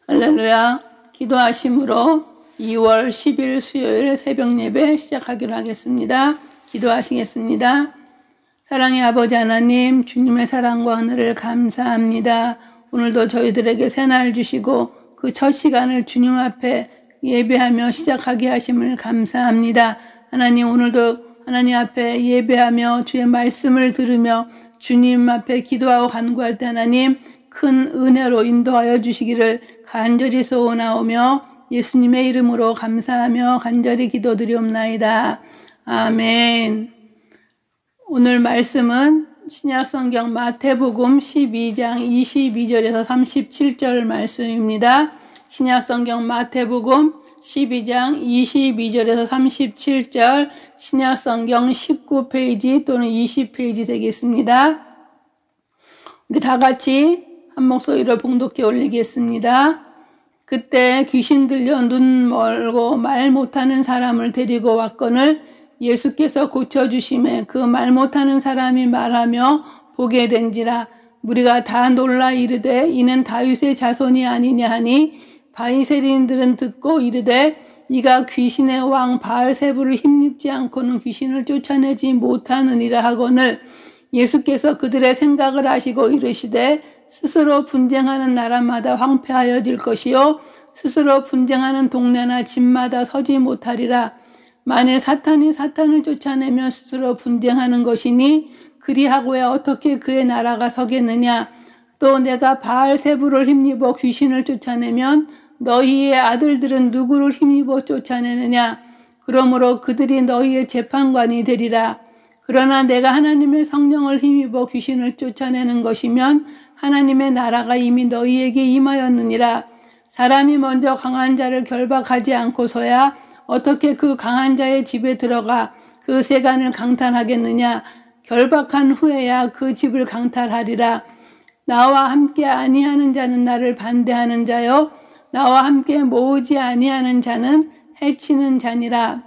할렐루야. 기도하심으로 2월 10일 수요일 새벽 예배 시작하기로 하겠습니다. 기도하시겠습니다. 사랑의 아버지 하나님, 주님의 사랑과 은혜를 감사합니다. 오늘도 저희들에게 새날 주시고 그 첫 시간을 주님 앞에 예배하며 시작하게 하심을 감사합니다. 하나님, 오늘도 하나님 앞에 예배하며 주의 말씀을 들으며 주님 앞에 기도하고 간구할 때 하나님 큰 은혜로 인도하여 주시기를 간절히 소원하오며 예수님의 이름으로 감사하며 간절히 기도드리옵나이다. 아멘. 오늘 말씀은 신약성경 마태복음 12장 22절에서 37절 말씀입니다. 신약성경 마태복음 12장 22절에서 37절, 신약성경 19페이지 또는 20페이지 되겠습니다. 우리 다 같이 한 목소리로 봉독해 올리겠습니다. 그때 귀신 들려 눈 멀고 말 못하는 사람을 데리고 왔거늘 예수께서 고쳐주심에 그 말 못하는 사람이 말하며 보게 된지라. 무리가 다 놀라 이르되 이는 다윗의 자손이 아니냐 하니 바리새인들은 듣고 이르되 이가 귀신의 왕 바알세불을 힘입지 않고는 귀신을 쫓아내지 못하느니라 하거늘 예수께서 그들의 생각을 아시고 이르시되 스스로 분쟁하는 나라마다 황폐하여질 것이요 스스로 분쟁하는 동네나 집마다 서지 못하리라. 만일 사탄이 사탄을 쫓아내며 스스로 분쟁하는 것이니 그리하고야 어떻게 그의 나라가 서겠느냐. 또 내가 바알세불을 힘입어 귀신을 쫓아내면 너희의 아들들은 누구를 힘입어 쫓아내느냐. 그러므로 그들이 너희의 재판관이 되리라. 그러나 내가 하나님의 성령을 힘입어 귀신을 쫓아내는 것이면 하나님의 나라가 이미 너희에게 임하였느니라. 사람이 먼저 강한 자를 결박하지 않고서야 어떻게 그 강한 자의 집에 들어가 그 세간을 강탈하겠느냐. 결박한 후에야 그 집을 강탈하리라. 나와 함께 아니하는 자는 나를 반대하는 자요 나와 함께 모으지 아니하는 자는 해치는 자니라.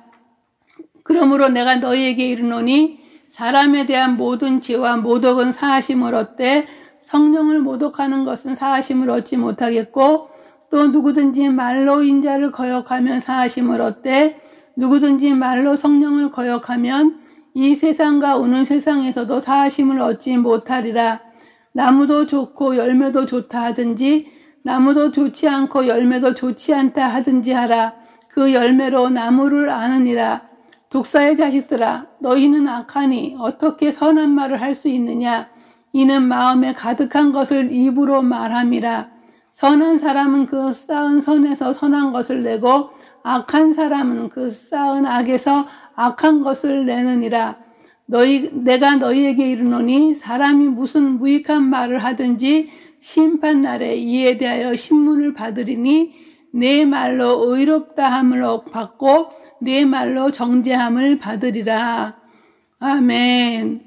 그러므로 내가 너희에게 이르노니 사람에 대한 모든 죄와 모독은 사하심을 얻되 성령을 모독하는 것은 사하심을 얻지 못하겠고 또 누구든지 말로 인자를 거역하면 사하심을 얻되 누구든지 말로 성령을 거역하면 이 세상과 오는 세상에서도 사하심을 얻지 못하리라. 나무도 좋고 열매도 좋다 하든지 나무도 좋지 않고 열매도 좋지 않다 하든지 하라. 그 열매로 나무를 아느니라. 독사의 자식들아, 너희는 악하니 어떻게 선한 말을 할 수 있느냐. 이는 마음에 가득한 것을 입으로 말함이라. 선한 사람은 그 쌓은 선에서 선한 것을 내고 악한 사람은 그 쌓은 악에서 악한 것을 내느니라. 내가 너희에게 이르노니 사람이 무슨 무익한 말을 하든지 심판날에 이에 대하여 신문을 받으리니 내 말로 의롭다함을 받고 내 말로 정죄함을 받으리라. 아멘.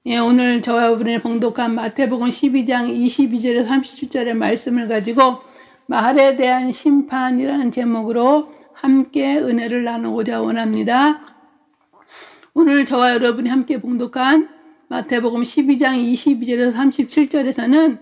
예, 오늘 저와 여러분이 봉독한 마태복음 12장 22절에서 37절의 말씀을 가지고 말에 대한 심판이라는 제목으로 함께 은혜를 나누고자 원합니다. 오늘 저와 여러분이 함께 봉독한 마태복음 12장 22절에서 37절에서는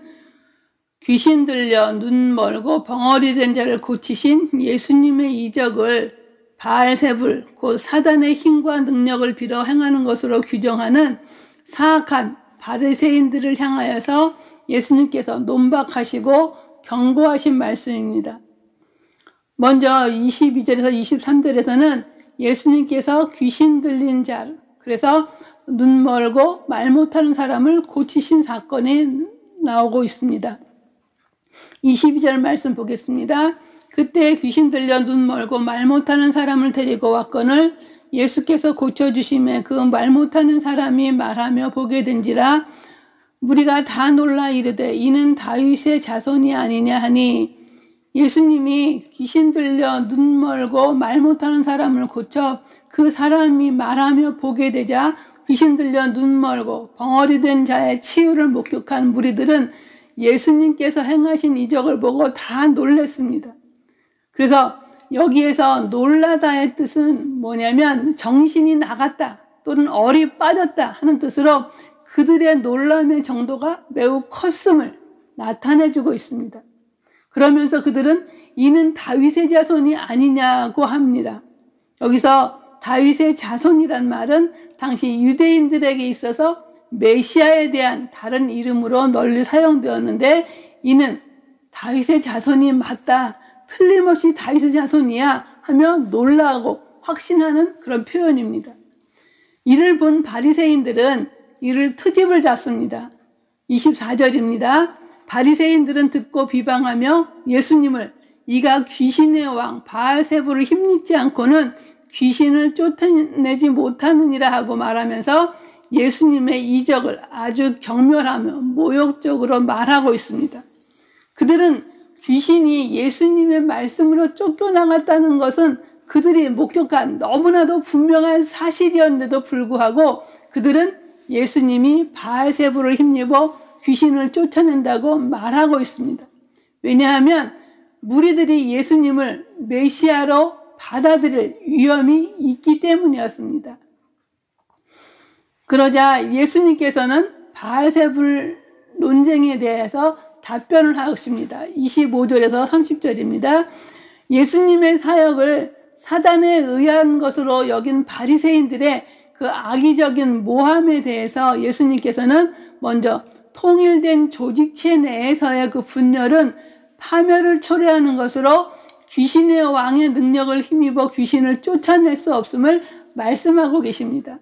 귀신 들려 눈 멀고 벙어리 된 자를 고치신 예수님의 이적을 바알세불 곧 사단의 힘과 능력을 빌어 행하는 것으로 규정하는 사악한 바리새인들을 향하여서 예수님께서 논박하시고 경고하신 말씀입니다. 먼저 22절에서 23절에서는 예수님께서 귀신 들린 자, 그래서 눈 멀고 말 못하는 사람을 고치신 사건이 나오고 있습니다. 22절 말씀 보겠습니다. 그때 귀신 들려 눈 멀고 말 못하는 사람을 데리고 왔거늘 예수께서 고쳐주심에 그 말 못하는 사람이 말하며 보게 된지라. 무리가 다 놀라 이르되 이는 다윗의 자손이 아니냐 하니 예수님이 귀신 들려 눈 멀고 말 못하는 사람을 고쳐 그 사람이 말하며 보게 되자 귀신 들려 눈 멀고 벙어리 된 자의 치유를 목격한 무리들은 예수님께서 행하신 이적을 보고 다 놀랐습니다. 그래서 여기에서 놀라다의 뜻은 뭐냐면 정신이 나갔다 또는 얼이 빠졌다 하는 뜻으로 그들의 놀람의 정도가 매우 컸음을 나타내주고 있습니다. 그러면서 그들은 이는 다윗의 자손이 아니냐고 합니다. 여기서 다윗의 자손이란 말은 당시 유대인들에게 있어서 메시아에 대한 다른 이름으로 널리 사용되었는데, 이는 다윗의 자손이 맞다, 틀림없이 다윗의 자손이야 하며 놀라고 확신하는 그런 표현입니다. 이를 본 바리새인들은 이를 트집을 잡습니다. 24절입니다. 바리새인들은 듣고 비방하며 예수님을 이가 귀신의 왕 바알세부를 힘입지 않고는 귀신을 쫓아내지 못하느니라 하고 말하면서 예수님의 이적을 아주 경멸하며 모욕적으로 말하고 있습니다. 그들은 귀신이 예수님의 말씀으로 쫓겨나갔다는 것은 그들이 목격한 너무나도 분명한 사실이었는데도 불구하고 그들은 예수님이 바알세부를 힘입어 귀신을 쫓아낸다고 말하고 있습니다. 왜냐하면 무리들이 예수님을 메시아로 받아들일 위험이 있기 때문이었습니다. 그러자 예수님께서는 바알세불 논쟁에 대해서 답변을 하십니다. 25절에서 30절입니다. 예수님의 사역을 사단에 의한 것으로 여긴 바리새인들의 그 악의적인 모함에 대해서 예수님께서는 먼저 통일된 조직체 내에서의 그 분열은 파멸을 초래하는 것으로 귀신의 왕의 능력을 힘입어 귀신을 쫓아낼 수 없음을 말씀하고 계십니다.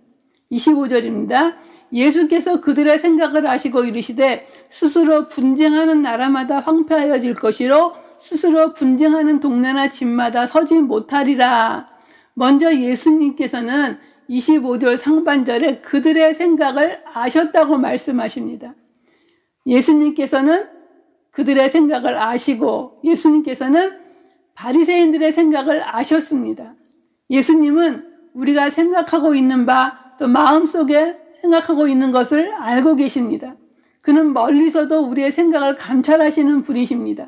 25절입니다. 예수께서 그들의 생각을 아시고 이르시되 스스로 분쟁하는 나라마다 황폐하여질 것이로 스스로 분쟁하는 동네나 집마다 서지 못하리라. 먼저 예수님께서는 25절 상반절에 그들의 생각을 아셨다고 말씀하십니다. 예수님께서는 그들의 생각을 아시고 예수님께서는 바리새인들의 생각을 아셨습니다. 예수님은 우리가 생각하고 있는 바 또 마음속에 생각하고 있는 것을 알고 계십니다. 그는 멀리서도 우리의 생각을 감찰하시는 분이십니다.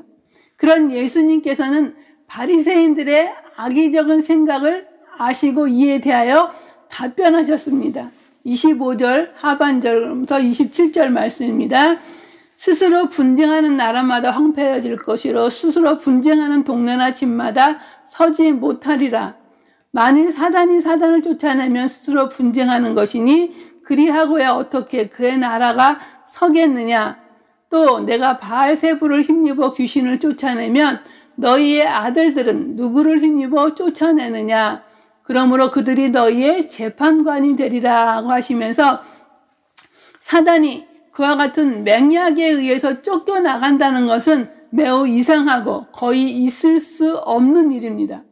그런 예수님께서는 바리새인들의 악의적인 생각을 아시고 이에 대하여 답변하셨습니다. 25절 하반절부터 27절 말씀입니다. 스스로 분쟁하는 나라마다 황폐해질 것이로 스스로 분쟁하는 동네나 집마다 서지 못하리라. 만일 사단이 사단을 쫓아내면 스스로 분쟁하는 것이니 그리하고야 어떻게 그의 나라가 서겠느냐. 또 내가 바알세부를 힘입어 귀신을 쫓아내면 너희의 아들들은 누구를 힘입어 쫓아내느냐. 그러므로 그들이 너희의 재판관이 되리라고 하시면서 사단이 그와 같은 맹약에 의해서 쫓겨나간다는 것은 매우 이상하고 거의 있을 수 없는 일입니다.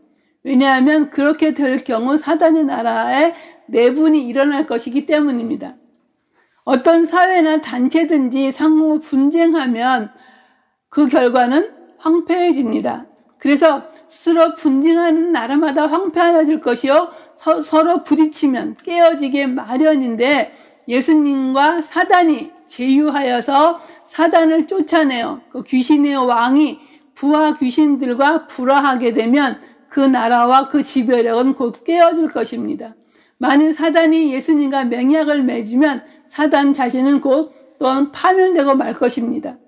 왜냐하면 그렇게 될 경우 사단의 나라에 내분이 일어날 것이기 때문입니다. 어떤 사회나 단체든지 상호 분쟁하면 그 결과는 황폐해집니다. 그래서 스스로 분쟁하는 나라마다 황폐해질 것이요 서로 부딪히면 깨어지게 마련인데 예수님과 사단이 제휴하여서 사단을 쫓아내어 그 귀신의 왕이 부하 귀신들과 불화하게 되면 그 나라와 그 지배력은 곧 깨어질 것입니다. 만일 사단이 예수님과 맹약을 맺으면 사단 자신은 곧 또한 파멸되고 말 것입니다.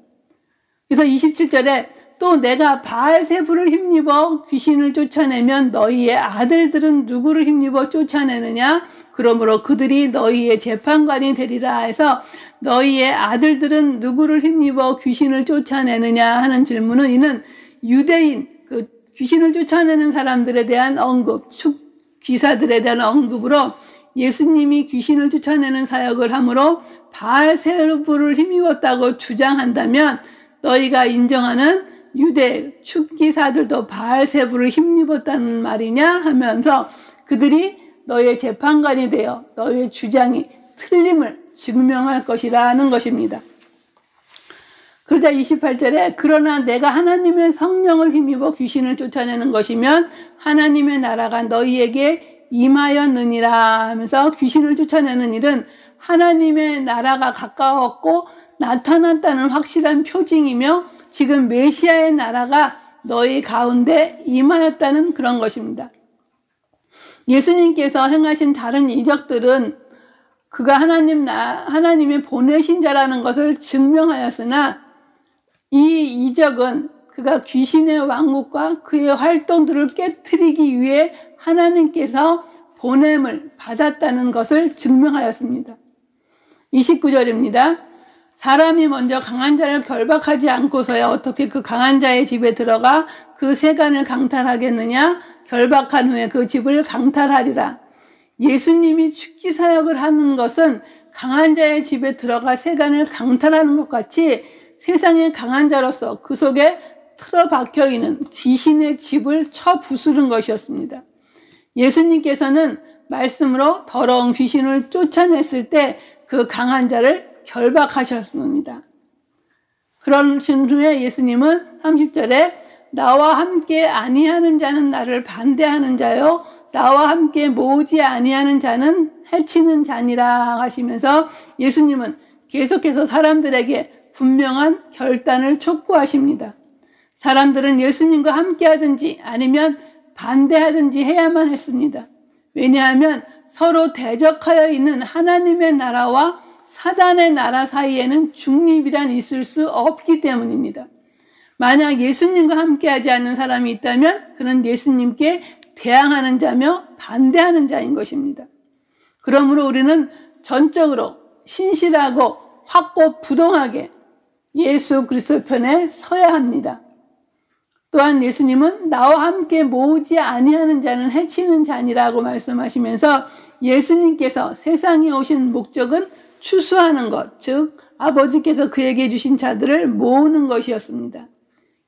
그래서 27절에 또 내가 바알세부를 힘입어 귀신을 쫓아내면 너희의 아들들은 누구를 힘입어 쫓아내느냐? 그러므로 그들이 너희의 재판관이 되리라 해서 너희의 아들들은 누구를 힘입어 귀신을 쫓아내느냐 하는 질문은 이는 유대인 그 귀신을 쫓아내는 사람들에 대한 언급, 기사들에 대한 언급으로 예수님이 귀신을 쫓아내는 사역을 함으로 바알세부를 힘입었다고 주장한다면 너희가 인정하는 유대 축기사들도 바알세부를 힘입었다는 말이냐 하면서 그들이 너희의 재판관이 되어 너희의 주장이 틀림을 증명할 것이라는 것입니다. 그러자 28절에 그러나 내가 하나님의 성령을 힘입어 귀신을 쫓아내는 것이면 하나님의 나라가 너희에게 임하였느니라 하면서 귀신을 쫓아내는 일은 하나님의 나라가 가까웠고 나타났다는 확실한 표징이며 지금 메시아의 나라가 너희 가운데 임하였다는 그런 것입니다. 예수님께서 행하신 다른 이적들은 그가 하나님의 보내신 자라는 것을 증명하였으나 이 이적은 그가 귀신의 왕국과 그의 활동들을 깨트리기 위해 하나님께서 보냄을 받았다는 것을 증명하였습니다. 29절입니다. 사람이 먼저 강한 자를 결박하지 않고서야 어떻게 그 강한 자의 집에 들어가 그 세간을 강탈하겠느냐? 결박한 후에 그 집을 강탈하리라. 예수님이 축기 사역을 하는 것은 강한 자의 집에 들어가 세간을 강탈하는 것 같이 세상의 강한 자로서 그 속에 틀어박혀 있는 귀신의 집을 쳐 부수는 것이었습니다. 예수님께서는 말씀으로 더러운 귀신을 쫓아냈을 때 그 강한 자를 결박하셨습니다. 그러신 후에 예수님은 30절에 나와 함께 아니하는 자는 나를 반대하는 자요 나와 함께 모으지 아니하는 자는 해치는 자니라 하시면서 예수님은 계속해서 사람들에게 분명한 결단을 촉구하십니다. 사람들은 예수님과 함께 하든지 아니면 반대하든지 해야만 했습니다. 왜냐하면 서로 대적하여 있는 하나님의 나라와 사단의 나라 사이에는 중립이란 있을 수 없기 때문입니다. 만약 예수님과 함께하지 않는 사람이 있다면 그는 예수님께 대항하는 자며 반대하는 자인 것입니다. 그러므로 우리는 전적으로 신실하고 확고부동하게 예수 그리스도 편에 서야 합니다. 또한 예수님은 나와 함께 모으지 아니하는 자는 해치는 자니라고 말씀하시면서 예수님께서 세상에 오신 목적은 추수하는 것, 즉 아버지께서 그에게 주신 자들을 모으는 것이었습니다.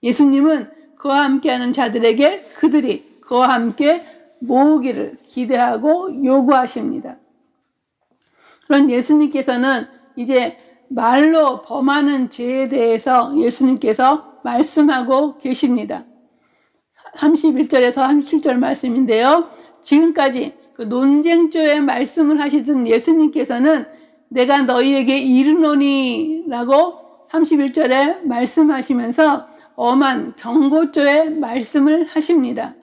예수님은 그와 함께하는 자들에게 그들이 그와 함께 모으기를 기대하고 요구하십니다. 그런 예수님께서는 이제 말로 범하는 죄에 대해서 예수님께서 말씀하고 계십니다. 31절에서 37절 말씀인데요. 지금까지 그 논쟁조의 말씀을 하시던 예수님께서는 내가 너희에게 이르노니 라고 31절에 말씀하시면서 엄한 경고조의 말씀을 하십니다.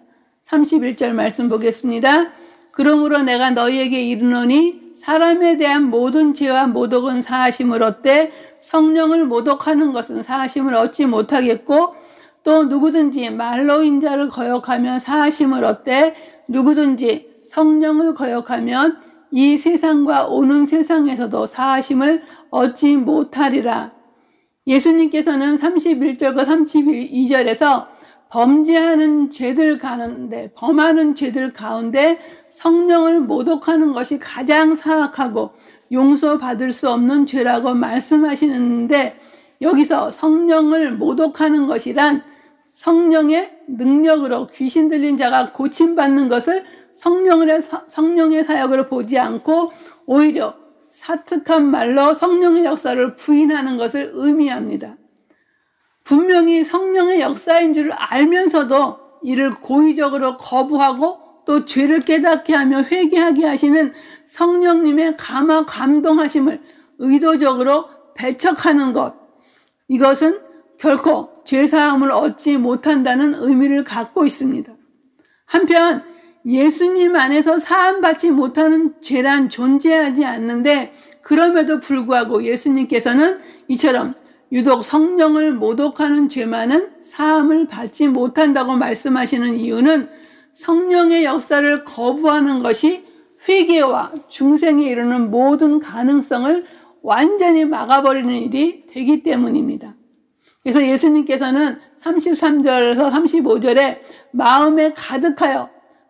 31절 말씀 보겠습니다. 그러므로 내가 너희에게 이르노니 사람에 대한 모든 죄와 모독은 사하심을 얻되 성령을 모독하는 것은 사하심을 얻지 못하겠고 또 누구든지 말로 인자를 거역하면 사하심을 얻되 누구든지 성령을 거역하면 이 세상과 오는 세상에서도 사하심을 얻지 못하리라. 예수님께서는 31절과 32절에서 범하는 죄들 가운데 성령을 모독하는 것이 가장 사악하고 용서받을 수 없는 죄라고 말씀하시는데 여기서 성령을 모독하는 것이란 성령의 능력으로 귀신 들린 자가 고침받는 것을 성령의 사역으로 보지 않고 오히려 사특한 말로 성령의 역사를 부인하는 것을 의미합니다. 분명히 성령의 역사인 줄 알면서도 이를 고의적으로 거부하고 또 죄를 깨닫게 하며 회개하게 하시는 성령님의 감동하심을 의도적으로 배척하는 것, 이것은 결코 죄사함을 얻지 못한다는 의미를 갖고 있습니다. 한편 예수님 안에서 사함받지 못하는 죄란 존재하지 않는데 그럼에도 불구하고 예수님께서는 이처럼 유독 성령을 모독하는 죄만은 사함을 받지 못한다고 말씀하시는 이유는 성령의 역사를 거부하는 것이 회개와 중생에 이르는 모든 가능성을 완전히 막아버리는 일이 되기 때문입니다. 그래서 예수님께서는 33절에서 35절에 마음에 가득하여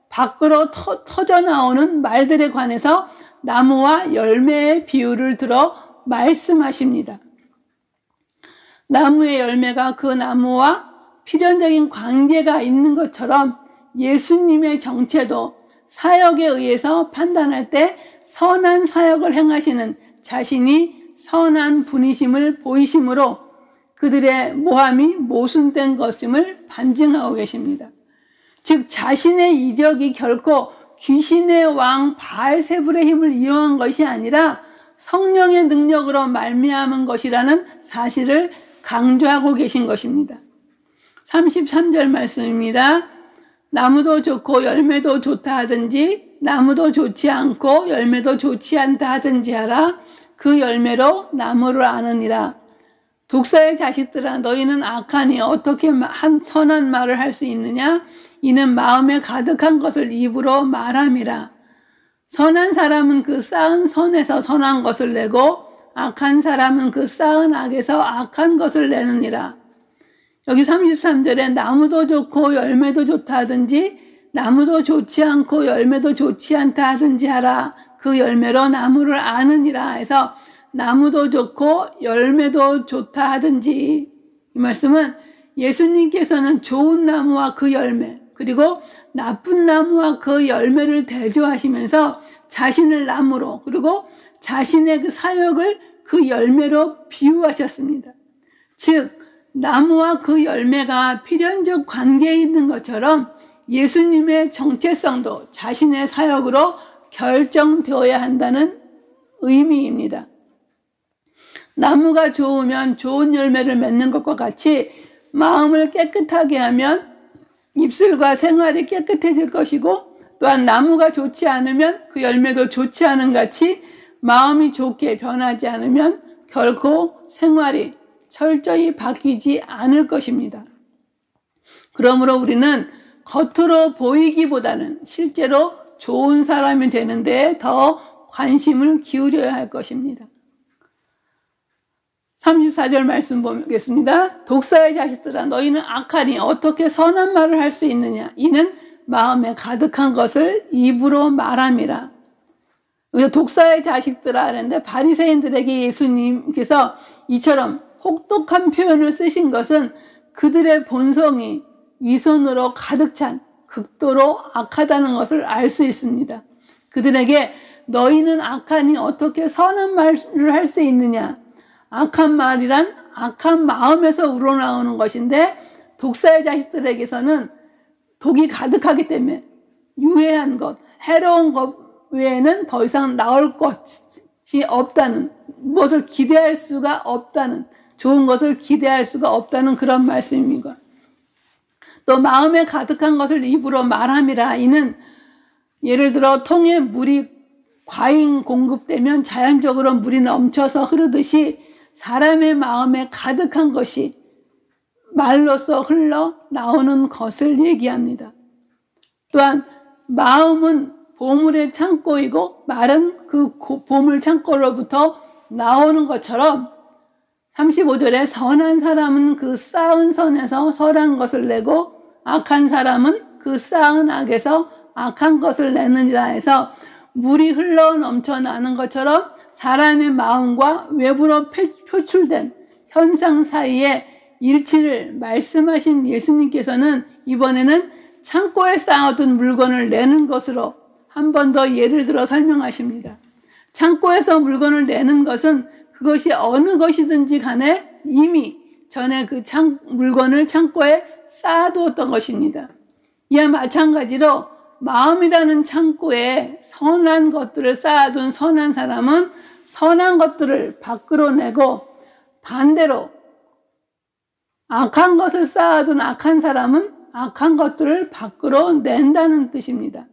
밖으로 터져나오는 말들에 관해서 나무와 열매의 비유를 들어 말씀하십니다. 나무의 열매가 그 나무와 필연적인 관계가 있는 것처럼 예수님의 정체도 사역에 의해서 판단할 때 선한 사역을 행하시는 자신이 선한 분이심을 보이심으로 그들의 모함이 모순된 것임을 반증하고 계십니다. 즉 자신의 이적이 결코 귀신의 왕 바알세불의 힘을 이용한 것이 아니라 성령의 능력으로 말미암은 것이라는 사실을 강조하고 계신 것입니다. 33절 말씀입니다. 나무도 좋고 열매도 좋다 하든지 나무도 좋지 않고 열매도 좋지 않다 하든지 하라. 그 열매로 나무를 아느니라. 독사의 자식들아 너희는 악하니 어떻게 선한 말을 할 수 있느냐? 이는 마음에 가득한 것을 입으로 말함이라. 선한 사람은 그 쌓은 선에서 선한 것을 내고 악한 사람은 그 쌓은 악에서 악한 것을 내느니라. 여기 33절에 나무도 좋고 열매도 좋다 하든지 나무도 좋지 않고 열매도 좋지 않다 하든지 하라. 그 열매로 나무를 아느니라 해서 나무도 좋고 열매도 좋다 하든지, 이 말씀은 예수님께서는 좋은 나무와 그 열매 그리고 나쁜 나무와 그 열매를 대조하시면서 자신을 나무로 그리고 자신의 그 사역을 그 열매로 비유하셨습니다. 즉 나무와 그 열매가 필연적 관계에 있는 것처럼 예수님의 정체성도 자신의 사역으로 결정되어야 한다는 의미입니다. 나무가 좋으면 좋은 열매를 맺는 것과 같이 마음을 깨끗하게 하면 입술과 생활이 깨끗해질 것이고, 또한 나무가 좋지 않으면 그 열매도 좋지 않은 같이 마음이 좋게 변하지 않으면 결코 생활이 철저히 바뀌지 않을 것입니다. 그러므로 우리는 겉으로 보이기보다는 실제로 좋은 사람이 되는 데에 더 관심을 기울여야 할 것입니다. 34절 말씀 보겠습니다. 독사의 자식들아 너희는 악하니 어떻게 선한 말을 할 수 있느냐? 이는 마음에 가득한 것을 입으로 말함이라. 여기서 독사의 자식들아 하는데 바리새인들에게 예수님께서 이처럼 혹독한 표현을 쓰신 것은 그들의 본성이 위선으로 가득 찬 극도로 악하다는 것을 알 수 있습니다. 그들에게 너희는 악하니 어떻게 선한 말을 할 수 있느냐? 악한 말이란 악한 마음에서 우러나오는 것인데 독사의 자식들에게서는 독이 가득하기 때문에 유해한 것, 해로운 것 외에는 더 이상 나올 것이 없다는, 무엇을 기대할 수가 없다는, 좋은 것을 기대할 수가 없다는 그런 말씀입니다. 또 마음에 가득한 것을 입으로 말함이라. 이는 예를 들어 통에 물이 과잉 공급되면 자연적으로 물이 넘쳐서 흐르듯이 사람의 마음에 가득한 것이 말로써 흘러 나오는 것을 얘기합니다. 또한 마음은 보물의 창고이고 말은 그 보물 창고로부터 나오는 것처럼 35절에 선한 사람은 그 쌓은 선에서 선한 것을 내고 악한 사람은 그 쌓은 악에서 악한 것을 내느니라 해서 물이 흘러 넘쳐나는 것처럼 사람의 마음과 외부로 표출된 현상 사이에 일치를 말씀하신 예수님께서는 이번에는 창고에 쌓아둔 물건을 내는 것으로 한 번 더 예를 들어 설명하십니다. 창고에서 물건을 내는 것은 그것이 어느 것이든지 간에 이미 전에 그 물건을 창고에 쌓아두었던 것입니다. 이와 마찬가지로 마음이라는 창고에 선한 것들을 쌓아둔 선한 사람은 선한 것들을 밖으로 내고, 반대로 악한 것을 쌓아둔 악한 사람은 악한 것들을 밖으로 낸다는 뜻입니다.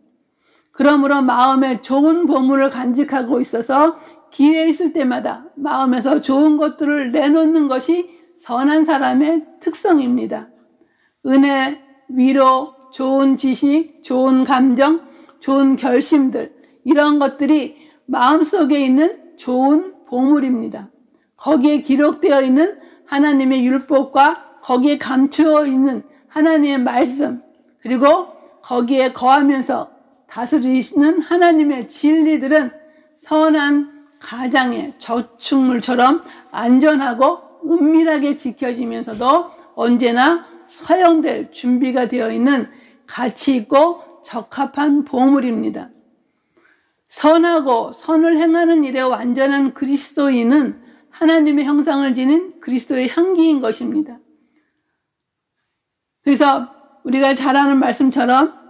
그러므로 마음에 좋은 보물을 간직하고 있어서 기회 있을 때마다 마음에서 좋은 것들을 내놓는 것이 선한 사람의 특성입니다. 은혜, 위로, 좋은 지식, 좋은 감정, 좋은 결심들, 이런 것들이 마음속에 있는 좋은 보물입니다. 거기에 기록되어 있는 하나님의 율법과 거기에 감추어 있는 하나님의 말씀, 그리고 거기에 거하면서 다스리시는 하나님의 진리들은 선한 가장의 저축물처럼 안전하고 은밀하게 지켜지면서도 언제나 사용될 준비가 되어 있는 가치 있고 적합한 보물입니다. 선하고 선을 행하는 일에 완전한 그리스도인은 하나님의 형상을 지닌 그리스도의 향기인 것입니다. 그래서 우리가 잘 아는 말씀처럼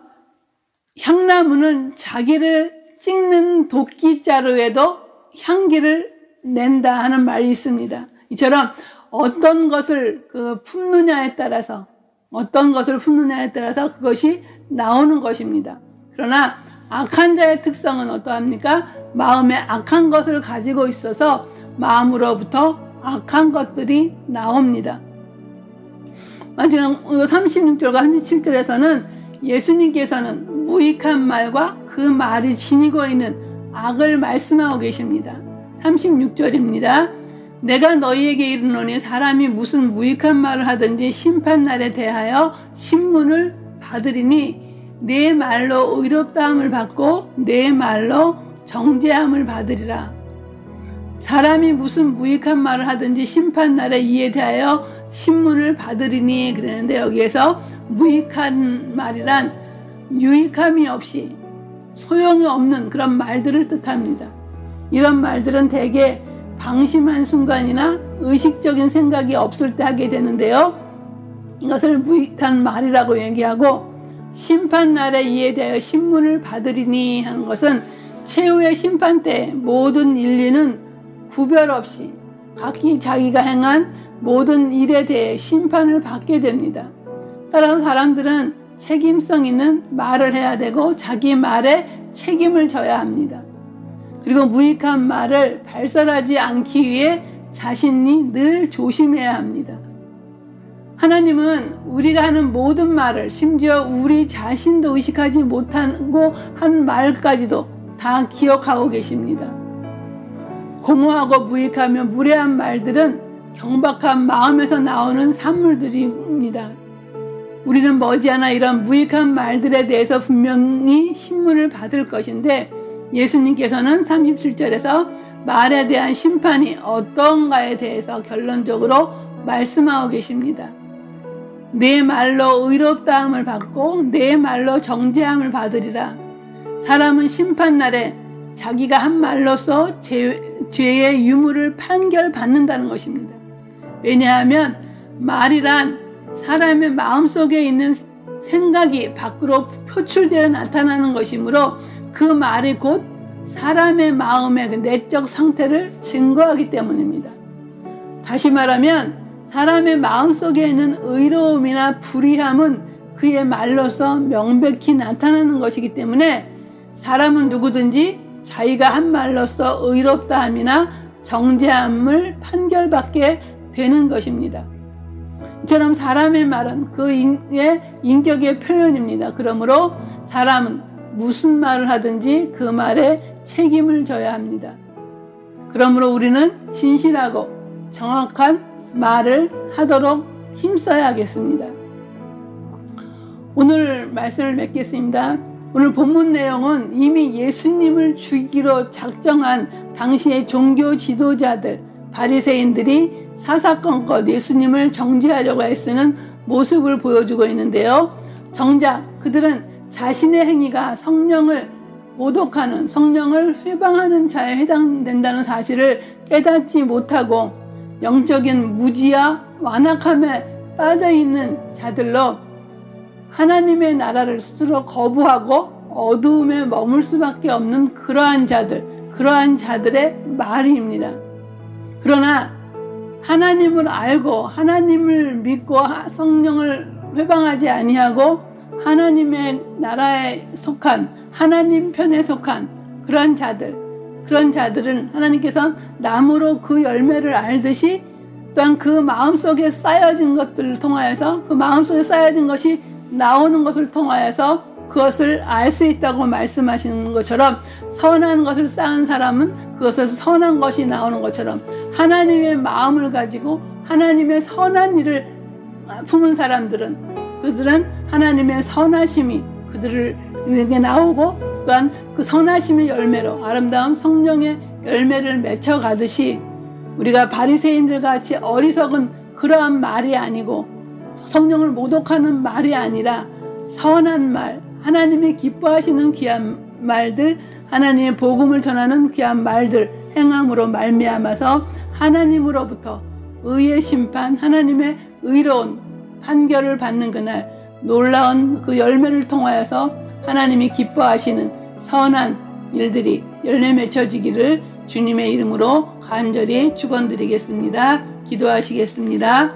향나무는 자기를 찍는 도끼자루에도 향기를 낸다 하는 말이 있습니다. 이처럼 어떤 것을 품느냐에 따라서 그것이 나오는 것입니다. 그러나 악한 자의 특성은 어떠합니까? 마음에 악한 것을 가지고 있어서 마음으로부터 악한 것들이 나옵니다. 마지막 36절과 37절에서는 예수님께서는 무익한 말과 그 말이 지니고 있는 악을 말씀하고 계십니다. 36절입니다. 내가 너희에게 이르노니 사람이 무슨 무익한 말을 하든지 심판날에 대하여 신문을 받으리니 내 말로 의롭다함을 받고 내 말로 정죄함을 받으리라. 사람이 무슨 무익한 말을 하든지 심판날에 이에 대하여 신문을 받으리니 그러는데, 여기에서 무익한 말이란 유익함이 없이 소용이 없는 그런 말들을 뜻합니다. 이런 말들은 대개 방심한 순간이나 의식적인 생각이 없을 때 하게 되는데요. 이것을 무익한 말이라고 얘기하고, 심판날에 이에 대하여 신문을 받으리니 하는 것은 최후의 심판 때 모든 인류는 구별 없이 각기 자기가 행한 모든 일에 대해 심판을 받게 됩니다. 따라서 사람들은 책임성 있는 말을 해야 되고 자기 말에 책임을 져야 합니다. 그리고 무익한 말을 발설하지 않기 위해 자신이 늘 조심해야 합니다. 하나님은 우리가 하는 모든 말을, 심지어 우리 자신도 의식하지 못하고 한 말까지도 다 기억하고 계십니다. 공허하고 무익하며 무례한 말들은 경박한 마음에서 나오는 산물들입니다. 우리는 머지않아 이런 무익한 말들에 대해서 분명히 신문을 받을 것인데, 예수님께서는 37절에서 말에 대한 심판이 어떤가에 대해서 결론적으로 말씀하고 계십니다. 내 말로 의롭다함을 받고 내 말로 정죄함을 받으리라. 사람은 심판날에 자기가 한 말로서 죄의 유무를 판결받는다는 것입니다. 왜냐하면 말이란 사람의 마음속에 있는 생각이 밖으로 표출되어 나타나는 것이므로 그 말이 곧 사람의 마음의 그 내적 상태를 증거하기 때문입니다. 다시 말하면 사람의 마음속에 있는 의로움이나 불의함은 그의 말로서 명백히 나타나는 것이기 때문에 사람은 누구든지 자기가 한 말로서 의롭다함이나 정죄함을 판결받게 되는 것입니다. 이처럼 사람의 말은 그의 인격의 표현입니다. 그러므로 사람은 무슨 말을 하든지 그 말에 책임을 져야 합니다. 그러므로 우리는 진실하고 정확한 말을 하도록 힘써야 하겠습니다. 오늘 말씀을 맺겠습니다. 오늘 본문 내용은 이미 예수님을 죽이기로 작정한 당시의 종교 지도자들, 바리새인들이 사사건건 예수님을 정죄하려고 애쓰는 모습을 보여주고 있는데요. 정작 그들은 자신의 행위가 성령을 모독하는, 성령을 회방하는 자에 해당된다는 사실을 깨닫지 못하고 영적인 무지와 완악함에 빠져있는 자들로 하나님의 나라를 스스로 거부하고 어두움에 머물 수밖에 없는 그러한 자들의 말입니다. 그러나 하나님을 알고 하나님을 믿고 성령을 회방하지 아니하고 하나님의 나라에 속한, 하나님 편에 속한 그런 자들은 하나님께서는 나무로 그 열매를 알듯이 또한 그 마음속에 쌓여진 것들을 통하여서, 그 마음속에 쌓여진 것이 나오는 것을 통하여서 그것을 알 수 있다고 말씀하시는 것처럼, 선한 것을 쌓은 사람은 그것에서 선한 것이 나오는 것처럼 하나님의 마음을 가지고 하나님의 선한 일을 품은 그들은 하나님의 선하심이 그들에게 나오고, 또한 그 선하심의 열매로 아름다운 성령의 열매를 맺혀가듯이 우리가 바리새인들 같이 어리석은 그러한 말이 아니고 성령을 모독하는 말이 아니라 선한 말, 하나님이 기뻐하시는 귀한 말들, 하나님의 복음을 전하는 귀한 말들 행함으로 말미암아서 하나님으로부터 의의 심판, 하나님의 의로운 판결을 받는 그날, 놀라운 그 열매를 통하여서 하나님이 기뻐하시는 선한 일들이 열매 맺혀지기를 주님의 이름으로 간절히 축원드리겠습니다. 기도하시겠습니다.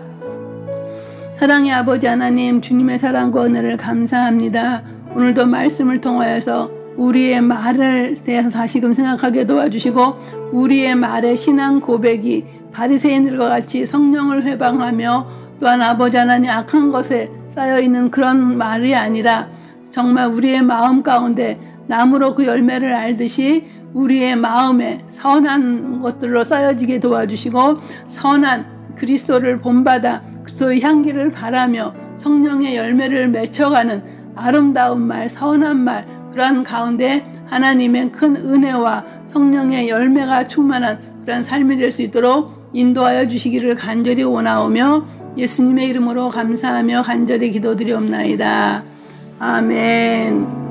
사랑의 아버지 하나님, 주님의 사랑과 은혜를 감사합니다. 오늘도 말씀을 통하여서 우리의 말을 대해서 다시금 생각하게 도와주시고 우리의 말의 신앙 고백이 바리새인들과 같이 성령을 회방하며 또한 아버지 하나님 악한 것에 쌓여있는 그런 말이 아니라 정말 우리의 마음 가운데 나무로 그 열매를 알듯이 우리의 마음에 선한 것들로 쌓여지게 도와주시고 선한 그리스도를 본받아 그리스도의 향기를 바라며 성령의 열매를 맺혀가는 아름다운 말, 선한 말, 그러한 가운데 하나님의 큰 은혜와 성령의 열매가 충만한 그런 삶이 될 수 있도록 인도하여 주시기를 간절히 원하오며 예수님의 이름으로 감사하며 간절히 기도드리옵나이다. 아멘.